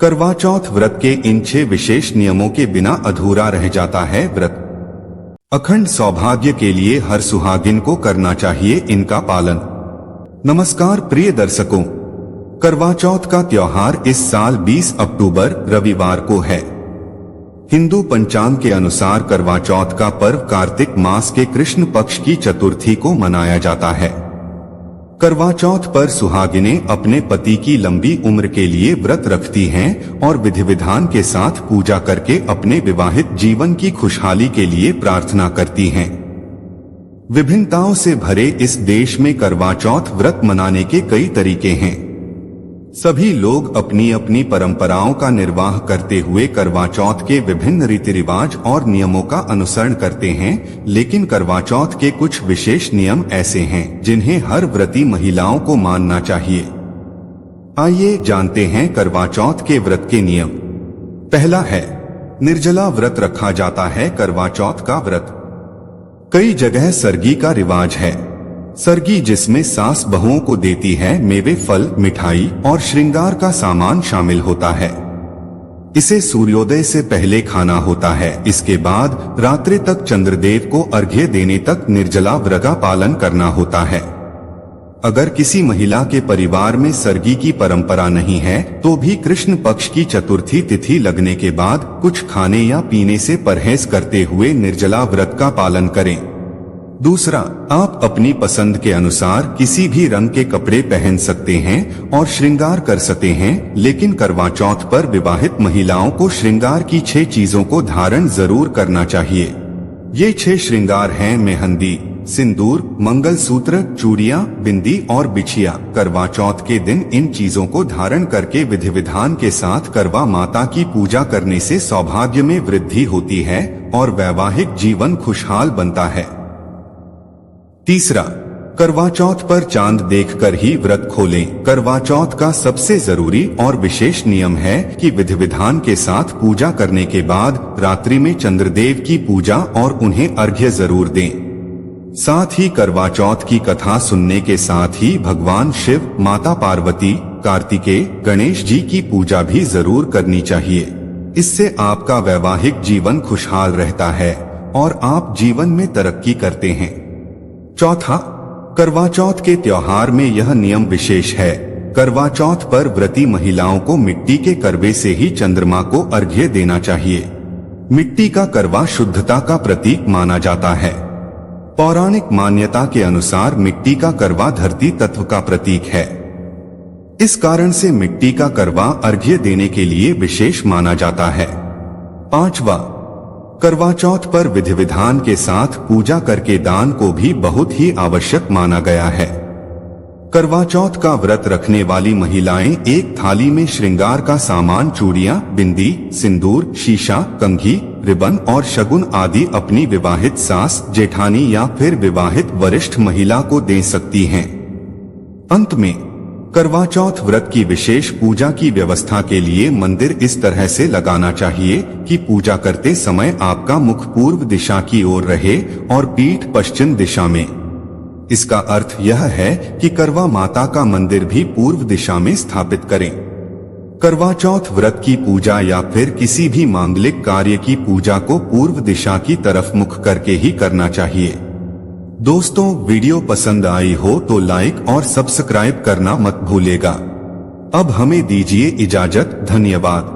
करवा चौथ व्रत के इन 6 विशेष नियमों के बिना अधूरा रह जाता है व्रत। अखंड सौभाग्य के लिए हर सुहागिन को करना चाहिए इनका पालन। नमस्कार प्रिय दर्शकों, करवा चौथ का त्योहार इस साल 20 अक्टूबर रविवार को है। हिंदू पंचांग के अनुसार करवा चौथ का पर्व कार्तिक मास के कृष्ण पक्ष की चतुर्थी को मनाया जाता है। करवा चौथ पर सुहागिनें अपने पति की लंबी उम्र के लिए व्रत रखती हैं और विधि विधान के साथ पूजा करके अपने विवाहित जीवन की खुशहाली के लिए प्रार्थना करती हैं। विभिन्नताओं से भरे इस देश में करवा चौथ व्रत मनाने के कई तरीके हैं। सभी लोग अपनी अपनी परंपराओं का निर्वाह करते हुए करवा चौथ के विभिन्न रीति रिवाज और नियमों का अनुसरण करते हैं, लेकिन करवा चौथ के कुछ विशेष नियम ऐसे हैं जिन्हें हर व्रती महिलाओं को मानना चाहिए। आइए जानते हैं करवा चौथ के व्रत के नियम। पहला है, निर्जला व्रत रखा जाता है। करवा चौथ का व्रत कई जगह सरगी का रिवाज है। सरगी जिसमें सास बहुओं को देती है मेवे, फल, मिठाई और श्रृंगार का सामान शामिल होता है। इसे सूर्योदय से पहले खाना होता है। इसके बाद रात्रि तक चंद्रदेव को अर्घ्य देने तक निर्जला व्रत का पालन करना होता है। अगर किसी महिला के परिवार में सरगी की परंपरा नहीं है तो भी कृष्ण पक्ष की चतुर्थी तिथि लगने के बाद कुछ खाने या पीने से परहेज करते हुए निर्जला व्रत का पालन करें। दूसरा, आप अपनी पसंद के अनुसार किसी भी रंग के कपड़े पहन सकते हैं और श्रृंगार कर सकते हैं, लेकिन करवा चौथ पर विवाहित महिलाओं को श्रृंगार की 6 चीजों को धारण जरूर करना चाहिए। ये 6 श्रृंगार हैं मेहंदी, सिंदूर, मंगलसूत्र, चूड़ियां, बिंदी और बिछिया। करवा चौथ के दिन इन चीजों को धारण करके विधि विधान के साथ करवा माता की पूजा करने से सौभाग्य में वृद्धि होती है और वैवाहिक जीवन खुशहाल बनता है। तीसरा, करवा चौथ पर चांद देखकर ही व्रत खोलें। करवा चौथ का सबसे जरूरी और विशेष नियम है कि विधि विधान के साथ पूजा करने के बाद रात्रि में चंद्रदेव की पूजा और उन्हें अर्घ्य जरूर दें। साथ ही करवा चौथ की कथा सुनने के साथ ही भगवान शिव, माता पार्वती, कार्तिकेय, गणेश जी की पूजा भी जरूर करनी चाहिए। इससे आपका वैवाहिक जीवन खुशहाल रहता है और आप जीवन में तरक्की करते हैं। चौथा, करवा चौथ के त्योहार में यह नियम विशेष है। करवा चौथ पर व्रती महिलाओं को मिट्टी के करवे से ही चंद्रमा को अर्घ्य देना चाहिए। मिट्टी का करवा शुद्धता का प्रतीक माना जाता है। पौराणिक मान्यता के अनुसार मिट्टी का करवा धरती तत्व का प्रतीक है। इस कारण से मिट्टी का करवा अर्घ्य देने के लिए विशेष माना जाता है। पांचवा, करवा चौथ पर विधि विधान के साथ पूजा करके दान को भी बहुत ही आवश्यक माना गया है। करवा चौथ का व्रत रखने वाली महिलाएं एक थाली में श्रृंगार का सामान, चूड़ियां, बिंदी, सिंदूर, शीशा, कंघी, रिबन और शगुन आदि अपनी विवाहित सास, जेठानी या फिर विवाहित वरिष्ठ महिला को दे सकती हैं। अंत में, करवा चौथ व्रत की विशेष पूजा की व्यवस्था के लिए मंदिर इस तरह से लगाना चाहिए कि पूजा करते समय आपका मुख पूर्व दिशा की ओर रहे और पीठ पश्चिम दिशा में। इसका अर्थ यह है कि करवा माता का मंदिर भी पूर्व दिशा में स्थापित करें। करवा चौथ व्रत की पूजा या फिर किसी भी मांगलिक कार्य की पूजा को पूर्व दिशा की तरफ मुख करके ही करना चाहिए। दोस्तों, वीडियो पसंद आई हो तो लाइक और सब्सक्राइब करना मत भूलिएगा। अब हमें दीजिए इजाजत। धन्यवाद।